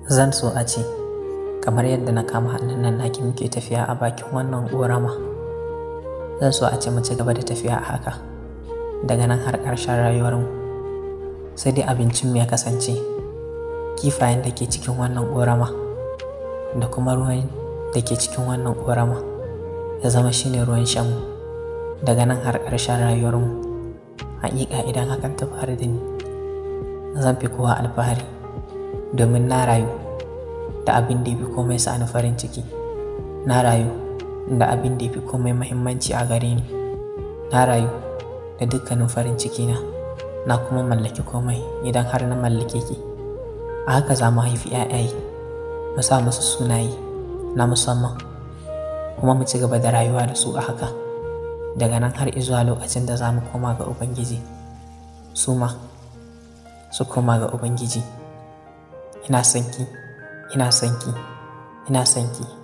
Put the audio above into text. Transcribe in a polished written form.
Zan so a ce kamar yadda na kama hannun nan naki muke tafiya a bakin wannan ƙorama. Zan so a ce mu ci gaba da tafiya a haka daga nan har ƙarshen rayuwarmu. Sai dai abincinmu ya kasance kifayen da ke cikin wannan ƙorama da kuma ruwan da ke cikin wannan ƙorama ya zama shine ruwan shanmu daga nan har ƙarshen rayuwarmu. Haƙiƙa idan hakan ta faru da ni, zan fi kowa alfahari domin na rayu da abin da ya fi komai sa ni farin ciki. Na rayu da abin da ya fi komai muhimmanci a gare ni. Na rayu da dukkanin farin cikina, na kuma mallaki komai idan har na mallake ki. A haka za mu haifi 'ya'yaye, mu sa musu sunaye na musamman, kuma mu ci gaba da rayuwa da su a haka daga nan har izuwa lokacin da za mu koma ga Ubangiji, su ma su koma ga Ubangiji. Ina son ki, ina son ki, ina son ki.